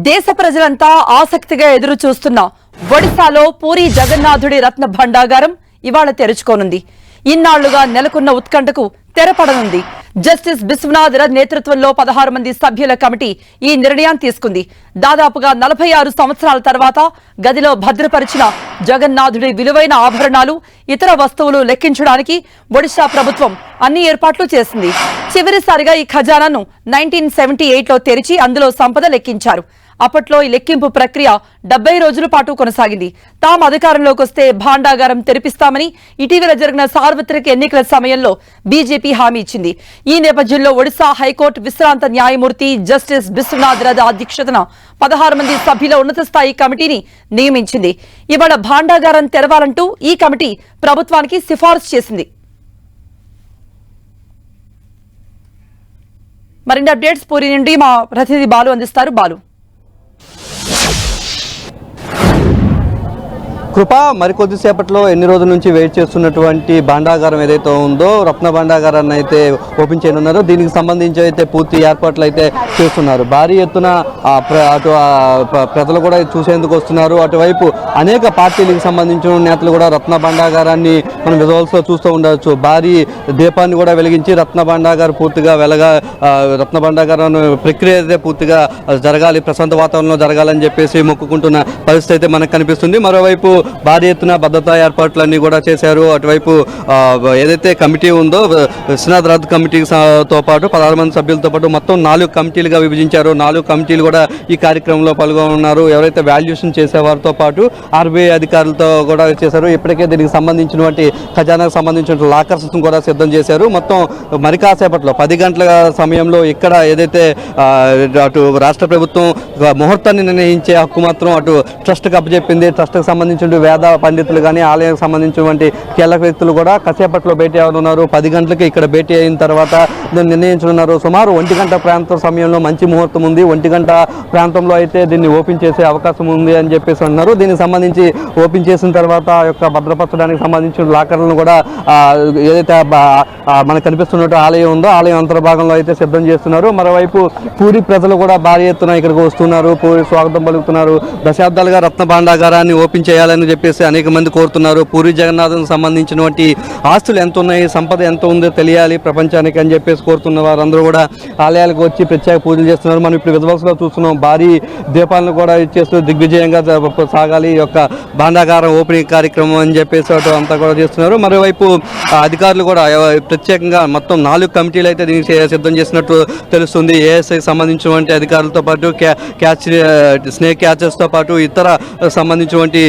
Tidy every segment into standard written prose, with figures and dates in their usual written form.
దేశ ప్రజలంతా ఆసక్తిగా ఎదురు చూస్తున్న ఒడిశాలో పూరి జగన్నాథుడి రత్న భండాగారం ఇవాళ తెరుచుకోనుంది. ఇన్నాళ్లుగా నెలకొన్న ఉత్కంఠకు తెరపడనుంది. జస్టిస్ బిశ్వనాథ్ నేతృత్వంలో 16 మంది సభ్యుల కమిటీ ఈ నిర్ణయం తీసుకుంది. దాదాపుగా 46 సంవత్సరాల తర్వాత గదిలో భద్రపరిచిన జగన్నాథుడి విలువైన ఆభరణాలు, ఇతర వస్తువులు లెక్కించడానికి ఒడిశా ప్రభుత్వం అన్ని ఏర్పాట్లు చేసింది. చివరిసారిగా ఈ ఖజానాను 1978లో తెరిచి అందులో సంపద లెక్కించారు. అప్పట్లో ఈ లెక్కింపు ప్రక్రియ 70 రోజుల పాటు కొనసాగింది. తాము అధికారంలోకి వస్తే భాండాగారం తెరిపిస్తామని ఇటీవల జరిగిన సార్వత్రిక ఎన్నికల సమయంలో బీజేపీ హామీ ఇచ్చింది. ఈ నేపథ్యంలో ఒడిశా హైకోర్టు విశ్రాంత న్యాయమూర్తి జస్టిస్ బిశ్వనాథ్ అధ్యక్షతన 16 మంది సభ్యుల ఉన్నత స్థాయి కమిటీని నియమించింది. ఇవాళ భాండాగారం తెరవాలంటూ ఈ కమిటీ ప్రభుత్వానికి సిఫారసు చేసింది. మరిన్ని అప్డేట్స్ పూరి నుండి మా ప్రతినిధి బాలు అందిస్తారు. బాలు, కృప, మరికొద్దిసేపట్లో ఎన్ని రోజుల నుంచి వెయిట్ చేస్తున్నటువంటి భాండాగారం ఏదైతే ఉందో రత్న భాండాగారాన్ని అయితే ఓపెన్ చేయనున్నారు. దీనికి సంబంధించి అయితే పూర్తి ఏర్పాట్లు అయితే చేస్తున్నారు. భారీ ఎత్తున అటు ప్రజలు కూడా చూసేందుకు వస్తున్నారు. అటువైపు అనేక పార్టీలకు సంబంధించిన నేతలు కూడా రత్న భాండాగారాన్ని మనం విజువల్స్లో చూస్తూ ఉండవచ్చు. భారీ దీపాన్ని కూడా వెలిగించి రత్న భాండాగారం పూర్తిగా రత్న భాండాగారం ప్రక్రియ అయితే పూర్తిగా జరగాలి, ప్రశాంత వాతావరణంలో జరగాలని చెప్పేసి మొక్కుకుంటున్న పరిస్థితి అయితే మనకు కనిపిస్తుంది. మరోవైపు భారీ ఎత్తున భద్రతా ఏర్పాట్లన్నీ కూడా చేశారు. అటువైపు ఏదైతే కమిటీ ఉందో విశ్వనాథ్ రథ్ కమిటీతో పాటు 16 మంది సభ్యులతో పాటు మొత్తం 4 కమిటీలుగా విభజించారు. 4 కమిటీలు కూడా ఈ కార్యక్రమంలో పాల్గొన్నారు. ఎవరైతే వాల్యుయేషన్ చేసేవారితో పాటు ఆర్బీఐ అధికారులతో కూడా చేశారు. ఇప్పటికే దీనికి సంబంధించినటువంటి ఖజానాకు సంబంధించిన లాకర్స్ కూడా సిద్ధం చేశారు. మొత్తం మరి కాసేపట్లో 10 గంటల సమయంలో ఇక్కడ ఏదైతే అటు రాష్ట్ర ప్రభుత్వం ముహూర్తాన్ని నిర్ణయించే హక్కు మాత్రం అటు ట్రస్ట్కి అప్పచెప్పింది. ట్రస్ట్కి సంబంధించిన వేద పండితులు కానీ ఆలయానికి సంబంధించినటువంటి కీలక వ్యక్తులు కూడా కాసేపట్లో భేటీ అవుతున్నారు. 10 గంటలకి ఇక్కడ భేటీ అయిన తర్వాత నిర్ణయించనున్నారు. సుమారు 1 గంట ప్రాంతం సమయంలో మంచి ముహూర్తం ఉంది. 1 గంట ప్రాంతంలో అయితే దీన్ని ఓపెన్ చేసే అవకాశం ఉంది అని చెప్పేసి అన్నారు. దీనికి సంబంధించి ఓపెన్ చేసిన తర్వాత ఆ యొక్క భద్రపరచడానికి సంబంధించిన లాకర్లను కూడా ఏదైతే మనకు కనిపిస్తున్నట్టు ఆలయం ఉందో ఆలయం అంతర్భాగంలో అయితే సిద్ధం చేస్తున్నారు. మరోవైపు పూరి ప్రజలు కూడా భారీ ఎత్తున ఇక్కడికి వస్తున్నారు. పూరి స్వాగతం పలుకుతున్నారు. దశాబ్దాలుగా రత్న భాండాగారాన్ని ఓపెన్ చేయాలని చెప్పేసి అనేక మంది కోరుతున్నారు. పూరి జగన్నాథ్కి సంబంధించినటువంటి ఆస్తులు ఎంత ఉన్నాయి, సంపద ఎంత ఉందో తెలియాలి ప్రపంచానికి అని చెప్పేసి కోరుతున్న వారందరూ కూడా ఆలయాలకు వచ్చి ప్రత్యేక పూజలు చేస్తున్నారు. మనం ఇప్పుడు విజువల్స్లో చూస్తున్నాం. భారీ దీపాలను కూడా ఇచ్చేస్తూ దిగ్విజయంగా సాగాలి ఈ యొక్క భాండాగారం ఓపెనింగ్ కార్యక్రమం అని చెప్పేసి అటు అంతా కూడా చేస్తున్నారు. మరోవైపు అధికారులు కూడా ప్రత్యేకంగా మొత్తం 4 కమిటీలు అయితే దీనికి సిద్ధం చేసినట్టు తెలుస్తుంది. ఏఎస్ఐకి సంబంధించినటువంటి అధికారులతో పాటు స్నేక్ క్యాచర్స్తో పాటు ఇతర సంబంధించినటువంటి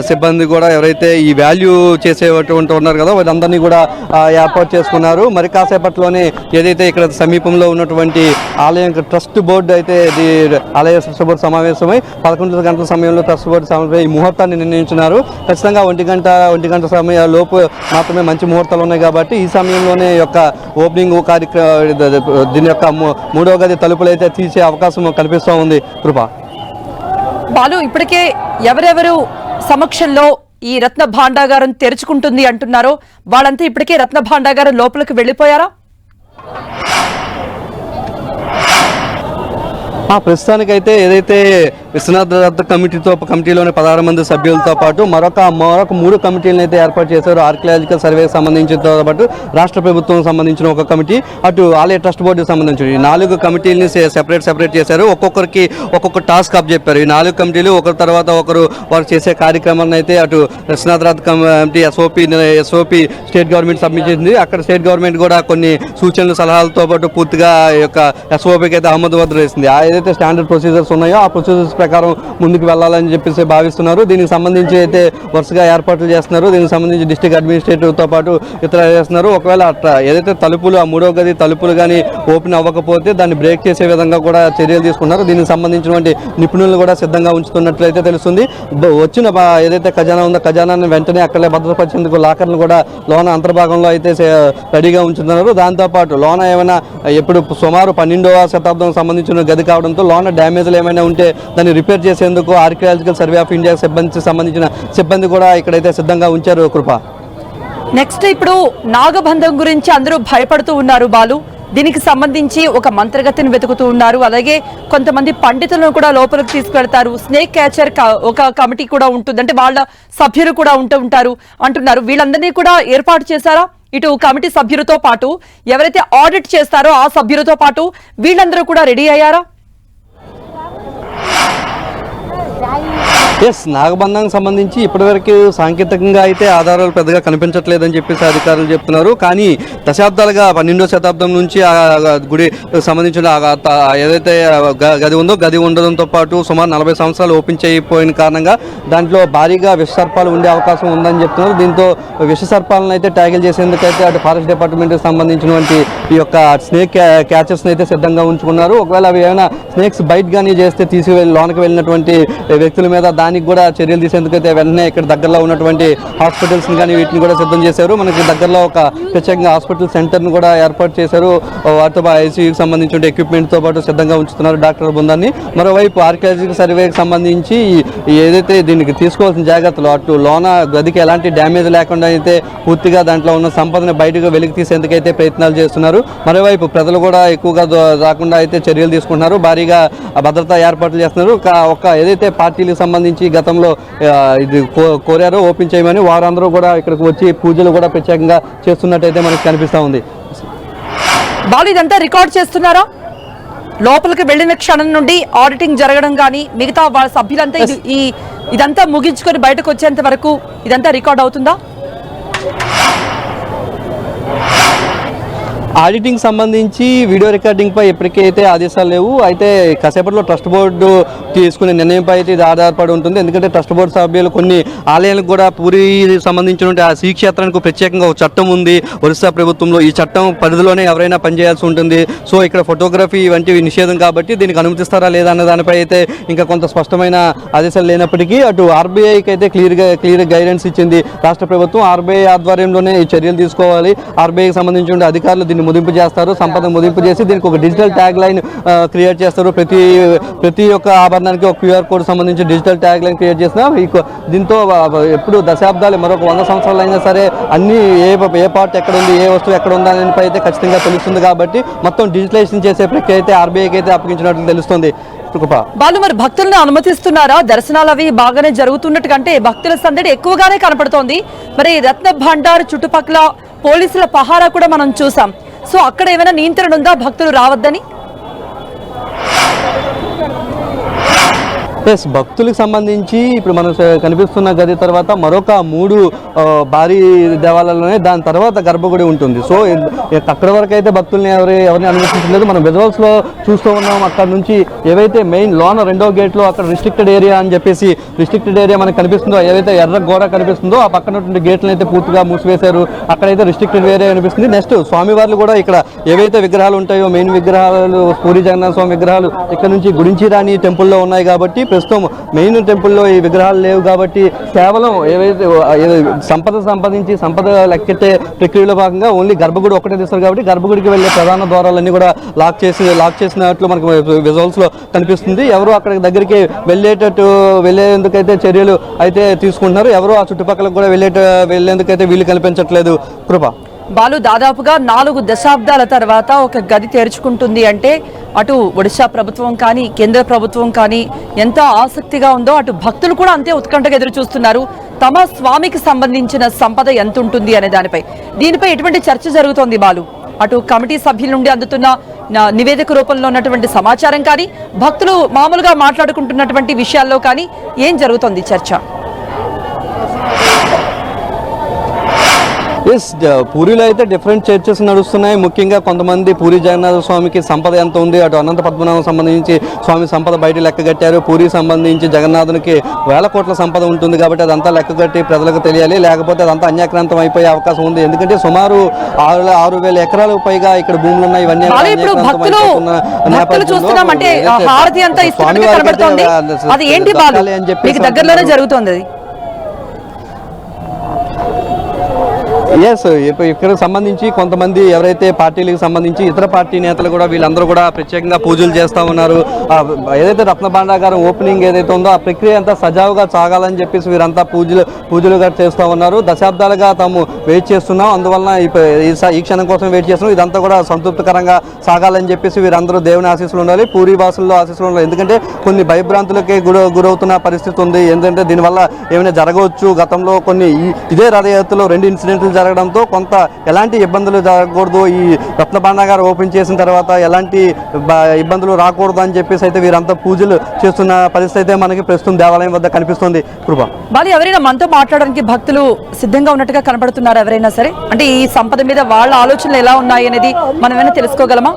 సిబ్బంది కూడా ఎవరైతే ఈ వాల్యూ చేసేటువంటి ఉన్నారు కదా వాళ్ళందరినీ కూడా ఏర్పాటు చేసుకున్నారు. మరి కాసేపట్లోనే ఏదైతే ఇక్కడ సమీపంలో ఉన్నటువంటి ఆలయం ట్రస్ట్ బోర్డు అయితే ఆలయ ట్రస్ట్ బోర్డు సమావేశమై 11 గంటల సమయంలో ట్రస్ట్ బోర్డు సమావేశమై ఈ ముహూర్తాన్ని నిర్ణయించున్నారు. ఖచ్చితంగా 1 గంట సమయం లోపు మాత్రమే మంచి ముహూర్తాలు ఉన్నాయి కాబట్టి ఈ సమయంలోనే యొక్క ఓపెనింగ్ కార్యక్రమం దీని యొక్క 3వ గది తలుపులు అయితే తీసే అవకాశం కనిపిస్తూ ఉంది. కృప, బాలు, ఇప్పటికే ఎవరెవరు సమక్షంలో ఈ రత్న భాండాగారం తెరుచుకుంటుంది అంటున్నారో వాళ్ళంతా ఇప్పటికే రత్న భాండాగారం లోపలికి వెళ్ళిపోయారా? ప్రస్తుతానికైతే ఏదైతే విశ్వనాథ్ రథ్ కమిటీలోని 16 మంది సభ్యులతో పాటు మరొక 3 కమిటీలను అయితే ఏర్పాటు చేశారు. ఆర్కియాలజికల్ సర్వేకి సంబంధించినతో పాటు రాష్ట్ర ప్రభుత్వం సంబంధించిన ఒక కమిటీ, అటు ఆలయ ట్రస్ట్ బోర్డుకి సంబంధించిన 4 కమిటీలని సెపరేట్ చేశారు. ఒక్కొక్కరికి ఒక్కొక్క టాస్క్ అప్పచెప్పారు. ఈ 4 కమిటీలు ఒకరి తర్వాత ఒకరు వారు చేసే కార్యక్రమాన్ని అయితే అటు Vishwanath Rath committee SOP state government submit చేసింది. అక్కడ స్టేట్ గవర్నమెంట్ కూడా కొన్ని సూచనలు సలహాలతో పాటు పూర్తిగా ఈ యొక్క ఎస్ఓపికి అయితే ఆమోదముద్ర వేసింది. ఏదైతే స్టాండర్డ్ ప్రొసీజర్స్ ఉన్నాయో ఆ ప్రొసీజర్స్ ప్రకారం ముందుకు వెళ్ళాలని చెప్పేసి భావిస్తున్నారు. దీనికి సంబంధించి అయితే వరుసగా ఏర్పాట్లు చేస్తున్నారు. దీనికి సంబంధించి డిస్ట్రిక్ట్ అడ్మినిస్ట్రేటివ్తో పాటు ఇతర చేస్తున్నారు. ఒకవేళ ఏదైతే తలుపులు ఆ 3వ గది తలుపులు కానీ ఓపెన్ అవ్వకపోతే దాన్ని బ్రేక్ చేసే విధంగా కూడా చర్యలు తీసుకున్నారు. దీనికి సంబంధించినటువంటి నిపుణులను కూడా సిద్ధంగా ఉంచుతున్నట్లయితే తెలుస్తుంది. వచ్చిన ఏదైతే ఖజానా ఉందో ఖజానాన్ని వెంటనే అక్కడే భద్రపరిచేందుకు లాకర్ను కూడా లోన అంతర్భాగంలో అయితే రెడీగా ఉంచుతున్నారు. దాంతోపాటు లోన ఏమైనా ఎప్పుడు సుమారు 12వ శతాబ్దం సంబంధించిన గది కావడంతో లోన డ్యామేజ్లు ఏమైనా ఉంటే దాన్ని రిపేర్ చేసేందుకు ఆర్కియాలజికల్ సర్వే ఆఫ్ ఇండియా సంబంధించిన సిబ్బంది కూడా ఇక్కడైతే సిద్ధంగా ఉంచారు. కృప, నెక్స్ట్ ఇప్పుడు నాగబంధం గురించి అందరూ భయపడుతూ ఉన్నారు. బాలు, దీనికి సంబంధించి ఒక మంత్రగతిని వెతుకుతూ ఉన్నారు. అలాగే కొంతమంది పండితులను కూడా లోపలికి తీసుకెళ్తారు. స్నేక్ క్యాచర్ ఒక కమిటీ కూడా ఉంటుంది, అంటే వాళ్ళ సభ్యులు కూడా ఉంటారు అంటున్నారు. వీళ్ళందరినీ కూడా ఏర్పాటు చేశారా? ఇటు కమిటీ సభ్యులతో పాటు ఎవరైతే ఆడిట్ చేస్తారో ఆ సభ్యులతో పాటు వీళ్ళందరూ కూడా రెడీ అయ్యారా? ఎస్, నాగబంధానికి సంబంధించి ఇప్పటివరకు సాంకేతికంగా అయితే ఆధారాలు పెద్దగా కనిపించట్లేదని చెప్పేసి అధికారులు చెప్తున్నారు. కానీ దశాబ్దాలుగా 12వ శతాబ్దం నుంచి ఆ గుడి సంబంధించిన ఏదైతే గది ఉందో గది ఉండడంతో పాటు సుమారు 40 సంవత్సరాలు ఓపెన్ చేయకపోయిన కారణంగా దాంట్లో భారీగా విషసర్పాలు ఉండే అవకాశం ఉందని చెప్తున్నారు. దీంతో విషసర్పాలను అయితే ట్యాగిల్ చేసేందుకైతే అటు ఫారెస్ట్ డిపార్ట్మెంట్కి సంబంధించినటువంటి ఈ యొక్క స్నేక్ క్యాచర్స్ని అయితే సిద్ధంగా ఉంచుకున్నారు. ఒకవేళ అవి ఏమైనా స్నేక్స్ బైట్ కానీ చేస్తే తీసుకువెళ్ళి లోనకి వెళ్ళినటువంటి వ్యక్తుల మీద దానికి కూడా చర్యలు తీసేందుకైతే వెంటనే ఇక్కడ దగ్గరలో ఉన్నటువంటి హాస్పిటల్స్ని కానీ వీటిని కూడా సిద్ధం చేశారు. మనకి దగ్గరలో ఒక ప్రత్యేకంగా హాస్పిటల్ సెంటర్ను కూడా ఏర్పాటు చేశారు. వాటితో ఐసీయూకి సంబంధించిన ఎక్విప్మెంట్తో పాటు సిద్ధంగా ఉంచుతున్నారు డాక్టర్ బృందాన్ని. మరోవైపు ఆర్కియాలజికల్ సర్వేకి సంబంధించి ఏదైతే దీనికి తీసుకోవాల్సిన జాగ్రత్తలు అటు లోన గదికి ఎలాంటి డ్యామేజ్ లేకుండా అయితే పూర్తిగా దాంట్లో ఉన్న సంపదను బయటకు వెలికి తీసేందుకైతే ప్రయత్నాలు చేస్తున్నారు. మరోవైపు ప్రజలు కూడా ఎక్కువగా రాకుండా అయితే చర్యలు తీసుకుంటున్నారు. భారీగా భద్రతా ఏర్పాట్లు చేస్తున్నారు. ఒక ఏదైతే పార్టీలకు సంబంధించి గతంలో ఇది కోరారో ఓపెన్ చేయమని వారందరూ కూడా ఇక్కడికి వచ్చి పూజలు కూడా ప్రత్యేకంగా చేస్తున్నట్టయితే మనకు కనిపిస్తూ ఉంది. బాలు, ఇదంతా రికార్డ్ చేస్తున్నారా? లోపలికి వెళ్ళిన క్షణం నుండి ఆడిటింగ్ జరగడం కానీ మిగతా వాళ్ళ సభ్యులంతా ఇదంతా ముగించుకొని బయటకు వచ్చేంత వరకు ఇదంతా రికార్డ్ అవుతుందా? ఆడిటింగ్ సంబంధించి వీడియో రికార్డింగ్ పై ఇప్పటికైతే ఆదేశాలు లేవు. అయితే కాసేపట్లో ట్రస్ట్ బోర్డు తీసుకునే నిర్ణయంపై అయితే ఇది ఆధారపడి ఉంటుంది. ఎందుకంటే ట్రస్ట్ బోర్డు సభ్యులు కొన్ని ఆలయాలకు కూడా పూరి సంబంధించిన ఆ శ్రీక్షేత్రానికి ప్రత్యేకంగా ఒక చట్టం ఉంది ఒరిస్సా ప్రభుత్వంలో. ఈ చట్టం పరిధిలోనే ఎవరైనా పనిచేయాల్సి ఉంటుంది. సో ఇక్కడ ఫోటోగ్రఫీ వంటివి నిషేధం కాబట్టి దీనికి అనుమతిస్తారా లేదా అన్న దానిపై అయితే ఇంకా కొంత స్పష్టమైన ఆదేశాలు లేనప్పటికీ అటు ఆర్బీఐకి అయితే క్లియర్ గైడెన్స్ ఇచ్చింది రాష్ట్ర ప్రభుత్వం. ఆర్బీఐ ఆధ్వర్యంలోనే ఈ చర్యలు తీసుకోవాలి. ఆర్బీఐకి సంబంధించిన అధికారులు దీన్ని ముదింపు చేస్తారు. సంపద ముదింపు చేసి దీనికి ఒక డిజిటల్ ట్యాగ్ లైన్ క్రియేట్ చేస్తారు. ప్రతి ఒక్క ఆభరణానికి ఒక క్యూఆర్ కోడ్ సంబంధించి డిజిటల్ ట్యాగ్ లైన్ క్రియేట్ చేసిన దీంతో ఎప్పుడు దశాబ్దాలు మరొక 100 సంవత్సరాలు అయినా సరే అన్ని ఏ పార్ట్ ఎక్కడ ఉంది, ఏ వస్తువు ఎక్కడ ఉందా దానిపై అయితే ఖచ్చితంగా తెలుస్తుంది. కాబట్టి మొత్తం డిజిటలైజేషన్ చేసే ప్రక్రియ అయితే ఆర్బీఐకి అయితే అప్పగించినట్లు తెలుస్తుంది. బాలు, మరి భక్తులను అనుమతిస్తున్నారా? దర్శనాలు అవి బాగానే జరుగుతున్నట్టు కంటే భక్తుల సందడి ఎక్కువగానే కనపడుతోంది. మరి రత్న భండార్ చుట్టుపక్కల పోలీసుల పహారా కూడా మనం చూసాం. సో అక్కడ ఏమైనా నియంత్రణ ఉందా భక్తులు రావద్దని? ఎస్, భక్తులకు సంబంధించి ఇప్పుడు మనం కనిపిస్తున్న గది తర్వాత మరొక 3 భారీ దేవాలయాలనే దాని తర్వాత గర్భగుడి ఉంటుంది. సో అక్కడ వరకు అయితే భక్తుల్ని ఎవరిని అనుమతించలేదు. మనం విజువల్స్లో చూస్తూ ఉన్నాం. అక్కడ నుంచి ఏవైతే మెయిన్ లోన 2వ గేట్లో అక్కడ రిస్ట్రిక్టెడ్ ఏరియా అని చెప్పేసి రిస్ట్రిక్టెడ్ ఏరియా మనకు కనిపిస్తుందో, ఏదైతే ఎర్ర గోడ కనిపిస్తుందో ఆ పక్కనటువంటి గేట్లను అయితే పూర్తిగా మూసివేశారు. అక్కడైతే రిస్ట్రిక్టెడ్ ఏరియా కనిపిస్తుంది. నెక్స్ట్ స్వామివార్లు కూడా ఇక్కడ ఏవైతే విగ్రహాలు ఉంటాయో మెయిన్ విగ్రహాలు పూరి జగన్నాథ స్వామి విగ్రహాలు ఇక్కడ నుంచి గుడించి రాని టెంపుల్లో ఉన్నాయి. కాబట్టి ప్రస్తుతం మెయిన్ టెంపుల్లో ఈ విగ్రహాలు లేవు. కాబట్టి కేవలం ఏవైతే సంపదించి సంపద లెక్కెట్టే ప్రక్రియలో భాగంగా ఓన్లీ గర్భగుడి ఒకటే తీస్తారు. కాబట్టి గర్భగుడికి వెళ్ళే ప్రధాన ద్వారాలన్నీ కూడా లాక్ చేసినట్లు మనకు విజువల్స్ లో కనిపిస్తుంది. ఎవరు అక్కడ దగ్గరికి వెళ్ళేందుకైతే చర్యలు అయితే తీసుకుంటున్నారు. ఎవరు ఆ చుట్టుపక్కల కూడా వెళ్ళేందుకైతే వీలు కనిపించట్లేదు. కృప బాలు, దాదాపుగా 4 దశాబ్దాల తర్వాత ఒక గది తెరుచుకుంటుంది అంటే అటు ఒడిశా ప్రభుత్వం కానీ కేంద్ర ప్రభుత్వం కానీ ఎంత ఆసక్తిగా ఉందో అటు భక్తులు కూడా అంతే ఉత్కంఠగా ఎదురు చూస్తున్నారు. తమ స్వామికి సంబంధించిన సంపద ఎంత ఉంటుంది అనే దీనిపై ఎటువంటి చర్చ జరుగుతోంది బాలు? అటు కమిటీ సభ్యుల నుండి అందుతున్న నివేదిక రూపంలో ఉన్నటువంటి సమాచారం కానీ భక్తులు మామూలుగా మాట్లాడుకుంటున్నటువంటి విషయాల్లో కానీ ఏం జరుగుతోంది చర్చ? ఎస్, పూరిలో అయితే డిఫరెంట్ చర్చెస్ నడుస్తున్నాయి. ముఖ్యంగా కొంతమంది పూరి జగన్నాథ స్వామికి సంపద ఎంత ఉంది, అటు అనంత పద్మనాభం సంబంధించి స్వామి సంపద బయట లెక్కగట్టారు. పూరి సంబంధించి జగన్నాథునికి 1000 కోట్ల సంపద ఉంటుంది. కాబట్టి అదంతా లెక్కగట్టి ప్రజలకు తెలియాలి, లేకపోతే అదంతా అన్యాక్రాంతం అయిపోయే అవకాశం ఉంది. ఎందుకంటే సుమారు 6,000 ఎకరాలకు పైగా ఇక్కడ భూములు ఉన్నాయి. ఇవన్నీ దగ్గరలోనే జరుగుతుంది. ఎస్ ఇక్కడ సంబంధించి కొంతమంది ఎవరైతే పార్టీలకు సంబంధించి ఇతర పార్టీ నేతలు కూడా వీళ్ళందరూ కూడా ప్రత్యేకంగా పూజలు చేస్తూ ఉన్నారు. ఏదైతే రత్న భాండాగారం ఓపెనింగ్ ఏదైతే ఉందో ఆ ప్రక్రియ అంతా సజావుగా సాగాలని చెప్పేసి వీరంతా పూజలుగా చేస్తూ ఉన్నారు. దశాబ్దాలుగా తాము వెయిట్ చేస్తున్నాం, అందువలన ఈ క్షణం కోసం వెయిట్ చేస్తున్నాం, ఇదంతా కూడా సంతృప్తికరంగా సాగాలని చెప్పేసి వీరందరూ దేవుని ఆశీస్సులు ఉండాలి, పూరి వాసుల్లో ఆశీస్సులు ఉండాలి. ఎందుకంటే కొన్ని భయభ్రాంతులకి గురవుతున్న పరిస్థితి ఉంది. ఎందుకంటే దీనివల్ల ఏమైనా జరగవచ్చు. గతంలో కొన్ని ఇదే రథయాత్రలో 2 ఇన్సిడెంట్లు జరగడంతో కొంత ఎలాంటి ఇబ్బందులు జరగకూడదు, ఈ రత్న భాండాగారం ఓపెన్ చేసిన తర్వాత ఎలాంటి ఇబ్బందులు రాకూడదు అని చెప్పేసి అయితే వీరంతా పూజలు చేస్తున్న పరిస్థితి అయితే మనకి ప్రస్తుతం దేవాలయం వద్ద కనిపిస్తుంది. కృప వాళ్ళు ఎవరైనా మనతో మాట్లాడడానికి భక్తులు సిద్ధంగా ఉన్నట్టుగా కనబడుతున్నారు ఎవరైనా సరే, అంటే ఈ సంపద మీద వాళ్ళ ఆలోచనలు ఎలా ఉన్నాయి అనేది మనం ఏమైనా తెలుసుకోగలమా?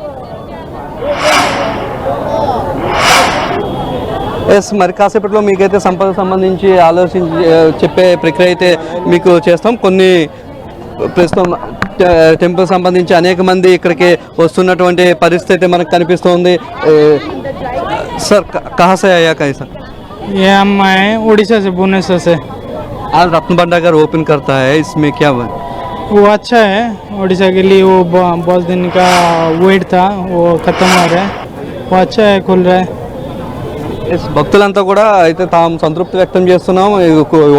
ఎస్, మరి కాసేపట్లో మీకైతే సంపద సంబంధించి ఆలోచించి చెప్పే ప్రక్రియ అయితే మీకు చేస్తాం. కొన్ని ప్రస్తుతం టెంపుల్ సంబంధించి అనేక మంది ఇక్కడికి వస్తున్నటువంటి పరిస్థితి మనకు కనిపిస్తుంది. సార్ కहाँ से आया कहीं सर? ये हम आए उड़ीसा से, भुवनेश्वर से। आज रत्न भंडार ओपन करता है, इसमें क्या हुआ? वो अच्छा है उड़ीसा के लिए, वो बहुत दिन का वेट था, वो ख़त्म हो रहा है, वो अच्छा है, खुल रहा है। భక్తులంతా కూడా అయితే తాము సంతృప్తి వ్యక్తం చేస్తున్నాం.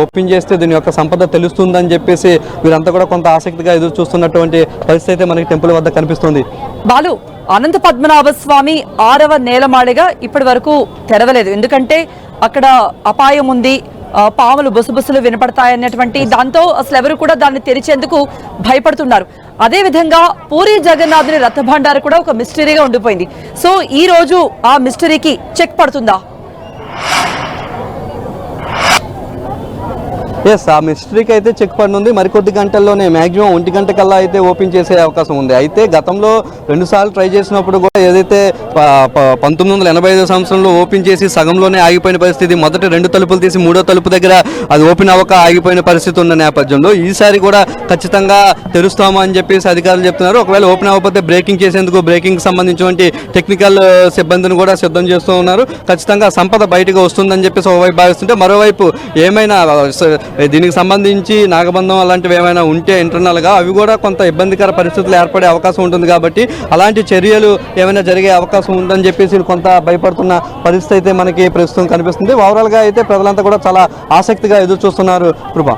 ఓపెన్ చేస్తే దీని యొక్క సంపద తెలుస్తుందని చెప్పేసి వీరంతా కూడా కొంత ఆసక్తిగా ఎదురు చూస్తున్నటువంటి పరిస్థితి అయితే మనకి టెంపుల్ వద్ద కనిపిస్తుంది. బాలు, అనంత పద్మనాభ స్వామి 6వ నేలమాళిగా ఇప్పటి వరకు తెరవలేదు, ఎందుకంటే అక్కడ అపాయం ఉంది, పాములు బుసబుసలు వినపడతాయన్నటువంటి దాంతో అసలు ఎవరు కూడా దాన్ని తెరిచేందుకు భయపడుతున్నారు. అదే విధంగా పూరి జగన్నాథుని రథభండారు కూడా ఒక మిస్టరీగా ఉండిపోయింది. సో ఈ రోజు ఆ మిస్టరీకి చెక్ పడుతుందా? ఎస్, ఆ మిస్టరీకి అయితే చెక్ పడినుంది. మరికొద్ది గంటల్లోనే మ్యాక్సిమం 1 గంట కల్లా అయితే ఓపెన్ చేసే అవకాశం ఉంది. అయితే గతంలో 2 సార్లు ట్రై చేసినప్పుడు కూడా ఏదైతే 1985 సంవత్సరంలో ఓపెన్ చేసి సగంలోనే ఆగిపోయిన పరిస్థితి, మొదట 2 తలుపులు తీసి 3వ తలుపు దగ్గర అది ఓపెన్ అవ్వక ఆగిపోయిన పరిస్థితి ఉన్న నేపథ్యంలో ఈసారి కూడా ఖచ్చితంగా తెరుస్తాము అని చెప్పేసి అధికారులు చెప్తున్నారు. ఒకవేళ ఓపెన్ అవ్వకపోతే బ్రేకింగ్ చేసేందుకు బ్రేకింగ్ సంబంధించినటువంటి టెక్నికల్ సిబ్బందిని కూడా సిద్ధం చేస్తూ ఉన్నారు. ఖచ్చితంగా సంపద బయటకు వస్తుందని చెప్పేసి ఒకవైపు భావిస్తుంటే, మరోవైపు ఏమైనా దీనికి సంబంధించి నాగబంధం అలాంటివి ఏమైనా ఉంటే ఇంటర్నల్గా అవి కూడా కొంత ఇబ్బందికర పరిస్థితులు ఏర్పడే అవకాశం ఉంటుంది. కాబట్టి అలాంటి చర్యలు ఏమైనా జరిగే అవకాశం ఉందని చెప్పేసి కొంత భయపడుతున్న పరిస్థితి అయితే మనకి ప్రస్తుతం కనిపిస్తుంది. ఓవరాల్గా అయితే ప్రజలంతా కూడా చాలా ఆసక్తిగా ఎదురు చూస్తున్నారు. కృప